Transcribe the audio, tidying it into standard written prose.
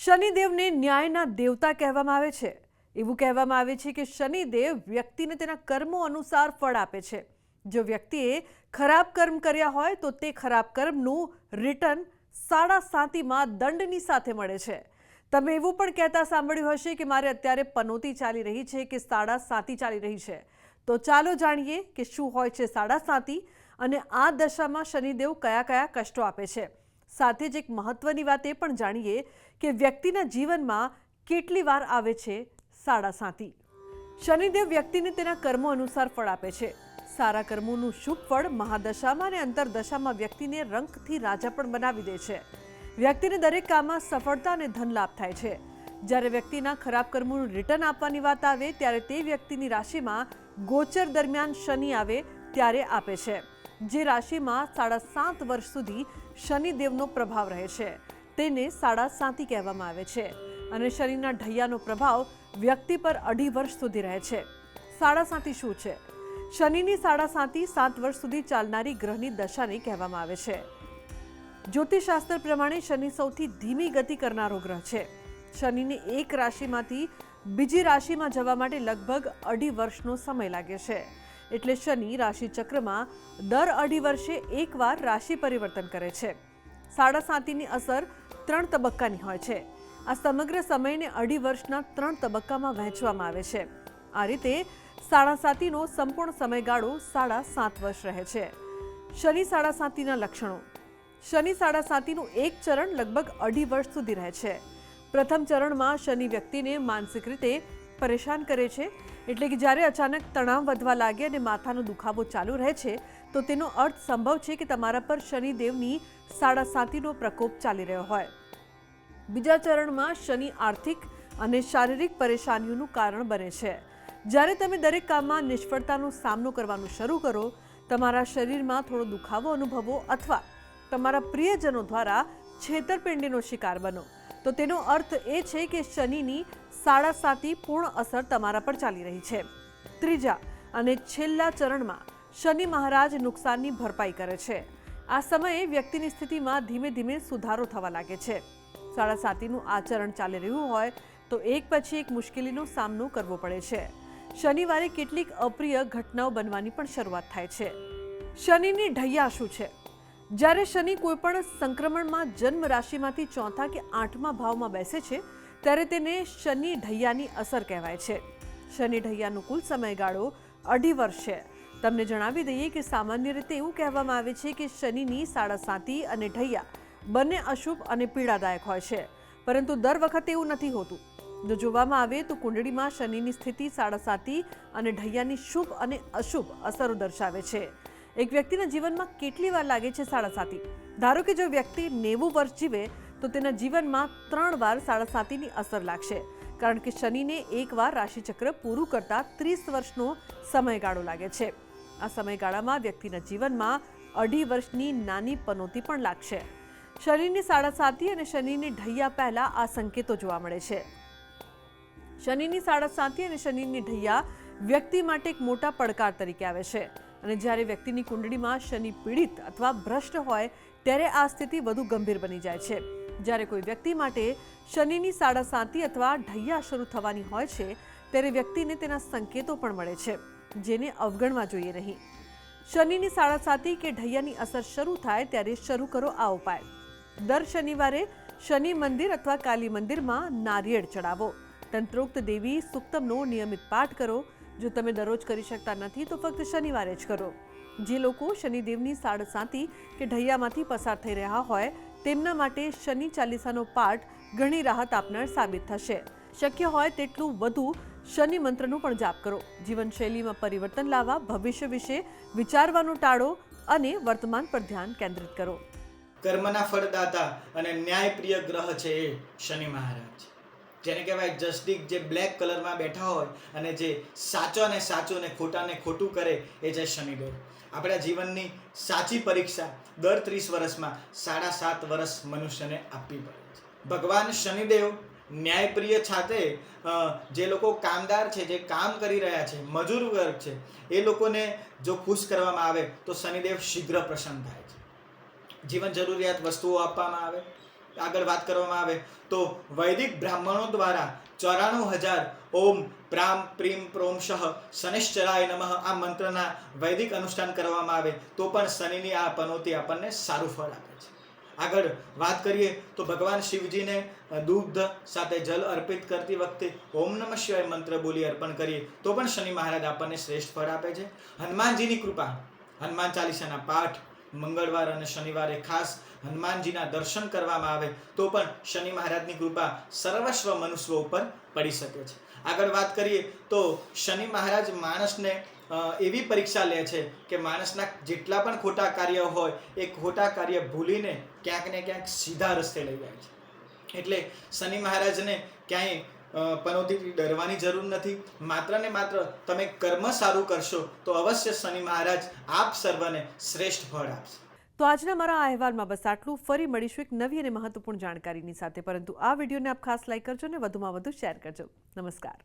શનિદેવને ન્યાયના દેવતા કહેવામાં આવે છે। એવું કહેવામાં આવે છે કે શનિદેવ વ્યક્તિને તેના કર્મો અનુસાર ફળ આપે છે। જો વ્યક્તિએ ખરાબ કર્મ કર્યા હોય તો તે ખરાબ કર્મનું રિટર્ન સાડા સાતીમાં દંડની સાથે મળે છે। તમે એવું પણ કહેતા સાંભળ્યું હશે કે મારે અત્યારે પનોતી ચાલી રહી છે કે સાડા સાતી ચાલી રહી છે। તો ચાલો જાણીએ કે શું હોય છે સાડા સાતી અને આ દશામાં શનિદેવ કયા કયા કષ્ટો આપે છે। સાથે જ એક મહત્વની વાત એ પણ જાણીએ કે વ્યક્તિના જીવનમાં કેટલી વાર આવે છે સાડા સાતી। શનિદેવ વ્યક્તિને તેના કર્મો અનુસાર ફળ આપે છે। સારા કર્મોનું શુભ ફળ મહાદશામાં અને અંતરદશામાં વ્યક્તિને રંકથી રાજા પણ બનાવી દે છે। વ્યક્તિને દરેક કામમાં સફળતા અને ધન લાભ થાય છે। જ્યારે વ્યક્તિના ખરાબ કર્મોનું રિટર્ન આપવાની વાત આવે ત્યારે તે વ્યક્તિની રાશિમાં ગોચર દરમિયાન શનિ આવે ત્યારે આપે છે। જે રાશિમાં 7.5 વર્ષ સુધી શનિદેવનો પ્રભાવ રહે છે તેને સાડા સાતી કહેવામાં આવે છે અને શનિના ઢૈયાનો પ્રભાવ વ્યક્તિ પર 2.5 વર્ષ સુધી રહે છે। સાડા સાતી શું છે? શનિની સાડા સાતી 7 વર્ષ સુધી ચાલનારી ગ્રહની દશાને કહેવામાં આવે છે। જ્યોતિષશાસ્ત્ર પ્રમાણે શનિ સૌથી ધીમી ગતિ કરનારો ગ્રહ છે। શનિને એક રાશિમાંથી બીજી રાશિમાં જવા માટે લગભગ 2.5 વર્ષનો સમય લાગે છે। એટલે શનિ રાશિ ચક્રમાં દર 2.5 વર્ષે એકવાર રાશિ પરિવર્તન કરે છે। સાડા સાતીની અસર 3 તબક્કાની હોય છે। આ સમગ્ર સમયને 2.5 વર્ષના 3 તબક્કામાં વહેંચવામાં આવે છે। આ રીતે સાડા સાતીનો સંપૂર્ણ સમયગાળો 7.5 વર્ષ રહે છે। શનિ સાડા સાતીના લક્ષણો। શનિ સાડા સાતીનું એક ચરણ લગભગ 2.5 વર્ષ સુધી રહે છે। પ્રથમ ચરણમાં શનિ વ્યક્તિને માનસિક રીતે પરેશાન કરે છે। એટલે કે જ્યારે અચાનક તણાવ વધવા લાગે અને માથાનો દુખાવો ચાલુ રહે છે તો તેનો અર્થ સંભવ છે કે તમારા પર શનિદેવની સાડા સાતીનો પ્રકોપ ચાલી રહ્યો હોય। બીજા ચરણમાં શનિ આર્થિક અને શારીરિક પરેશાનીઓનું કારણ બને છે। જ્યારે તમે દરેક કામમાં નિષ્ફળતાનો સામનો કરવાનું શરૂ કરો, તમારા શરીરમાં થોડો દુખાવો અનુભવો અથવા તમારા પ્રિયજનો દ્વારા છેતરપિંડીનો શિકાર બનો તો તેનો અર્થ એ છે કે શનિની સાડા સાતી પૂર્ણ અસર તમારા પર ચાલી રહી છે। ત્રીજા અને છેલ્લા ચરણમાં શનિ મહારાજ નુકસાનની ભરપાઈ કરે છે। આ સમયે વ્યક્તિની સ્થિતિમાં ધીમે ધીમે સુધારો થવા લાગે છે। સાડા સાતીનું આ ચરણ ચાલી રહ્યું હોય તો એક પછી એક મુશ્કેલીનો સામનો કરવો પડે છે। શનિવારે કેટલીક અપ્રિય ઘટનાઓ બનવાની પણ શરૂઆત થાય છે। શનિની ઢૈયા શું છે? જ્યારે શનિ કોઈપણ સંક્રમણમાં જન્મ રાશિમાંથી 4થા કે 8મા ભાવમાં બેસે છે ત્યારે તેને શનિ ઢૈયાની અસર કહેવાય છે। શનિ ઢૈયાનો કુલ સમયગાળો 2.5 વર્ષ છે। તમને જણાવી દઈએ કે સામાન્ય રીતે એવું કહેવામાં આવે છે કે શનિની સાડા સાતી અને ઢૈયા બંને અશુભ અને પીડાદાયક હોય છે, પરંતુ દર વખતે એવું નથી હોતું। જો જોવામાં આવે તો કુંડળીમાં શનિની સ્થિતિ સાડા સાતી અને ઢૈયાની શુભ અને અશુભ અસરો દર્શાવે છે। એક વ્યક્તિના જીવનમાં કેટલી વાર લાગે છે સાડા સાતી? ધારો કે જો વ્યક્તિ 90 વર્ષ જીવે તો તેના જીવનમાં 3 વાર સાડા સાતીની અસર લાગશે, કારણ કે શનિને એકવાર રાશિચક્ર પૂરું કરતા 30 વર્ષનો સમયગાળો લાગે છે। આ સમયગાળામાં વ્યક્તિના જીવનમાં 2.5 વર્ષની નાની પનોતી પણ લાગશે। શનિની સાડા સાતી અને શનિની ઢૈયા પહેલા આ સંકેતો જોવા મળે છે। શનિની સાડા સાતી અને શનિની ઢૈયા વ્યક્તિ માટે એક મોટા પડકાર તરીકે આવે છે અને જ્યારે વ્યક્તિની કુંડળીમાં શનિ પીડિત અથવા ભ્રષ્ટ હોય ત્યારે આ સ્થિતિ વધુ ગંભીર બની જાય છે। જ્યારે કોઈ વ્યક્તિ માટે શનિની સાડા સાતી અથવા ઢૈયા શરૂ થવાની હોય છે ત્યારે વ્યક્તિને તેના સંકેતો પણ મળે છે, જેને અવગણવા જોઈએ નહીં। શનિની સાડા સાતી કે ઢૈયાની અસર શરૂ થાય ત્યારે શરૂ કરો આ ઉપાય। દર શનિવારે શનિ મંદિર અથવા કાલી મંદિરમાં નારિયેળ ચડાવો। તંત્રોક્ત દેવી સુક્તમનો નિયમિત પાઠ કરો। જો તમે દરરોજ કરી શકતા નથી તો ફક્ત શનિવારે જ કરો। જે લોકો શનિદેવની સાડા સાતી કે ઢૈયામાંથી પસાર થઈ રહ્યા હોય તેમના માટે શનિ ચાલીસાનો પાઠ ઘણી રાહત આપનાર સાબિત થશે। શક્ય હોય તેટલું વધુ શનિ મંત્રનો પણ જાપ કરો। જીવનશૈલીમાં પરિવર્તન લાવવા ભવિષ્ય વિશે વિચારવાનું ટાળો અને વર્તમાન પર ધ્યાન કેન્દ્રિત કરો। કર્મના ફળદાતા અને ન્યાયપ્રિય ગ્રહ છે એ શનિ મહારાજ, જેને કહેવાય જસ્ટિક, જે બ્લેક કલરમાં બેઠા હોય અને જે સાચોને સાચું અને ખોટાને ખોટું કરે એ છે શનિદેવ। આપણા જીવનની સાચી પરીક્ષા દર 30 વર્ષમાં 7.5 વર્ષ મનુષ્યને આપવી પડે છે। ભગવાન શનિદેવ ન્યાયપ્રિય સાથે જે લોકો કામદાર છે, જે કામ કરી રહ્યા છે, મજૂર વર્ગ છે, એ લોકોને જો ખુશ કરવામાં આવે તો શનિદેવ શીઘ્ર પ્રસન્ન થાય છે। જીવન જરૂરિયાત વસ્તુઓ આપવામાં આવે, આગળ વાત કરવામાં આવે તો વૈદિક બ્રાહ્મણો દ્વારા 94,000 ઓમ પ્રામ પ્રીમ પ્રોમશઃ શનિશ્ચરાય નમઃ આ મંત્રના વૈદિક અનુષ્ઠાન કરવામાં આવે તો પણ શનિની આ પનોતી આપણને સારું ફળ આપે છે. આગળ વાત કરીએ તો ભગવાન શિવજીને દૂધ સાથે જલ અર્પિત કરતી વખતે ઓમ નમઃ શિવાય મંત્ર બોલી અર્પણ કરીએ તો પણ શનિ મહારાજ આપણને શ્રેષ્ઠ ફળ આપે છે. હનુમાનજીની કૃપા, હનુમાન ચાલીસાના પાઠ, મંગળવાર અને શનિવારે ખાસ હનુમાનજીના દર્શન કરવામાં આવે તો પણ શનિ મહારાજની કૃપા સર્વસ્વ મનુષ્યો ઉપર પડી શકે છે. આગળ વાત કરીએ તો શનિ મહારાજ માણસને એવી પરીક્ષા લે છે કે માણસના જેટલા પણ ખોટા કાર્ય હોય એ ખોટા કાર્ય ભૂલીને ક્યાંક ને ક્યાંક સીધા રસ્તે લઈ જાય છે. એટલે શનિ મહારાજને ક્યાંય પનોતીથી ડરવાની જરૂર નથી. માત્ર ને માત્ર તમે કર્મ સારું કરશો તો અવશ્ય શનિ મહારાજ આપ સર્વને શ્રેષ્ઠ ફળ આપશે. તો આજના મારા આ અહેવાલમાં બસ આટલું. ફરી મળીશું એક નવી અને મહત્વપૂર્ણ જાણકારીની સાથે, પરંતુ આ વિડીયોને આપ ખાસ લાઈક કરજો અને વધુમાં વધુ શેર કરજો. નમસ્કાર.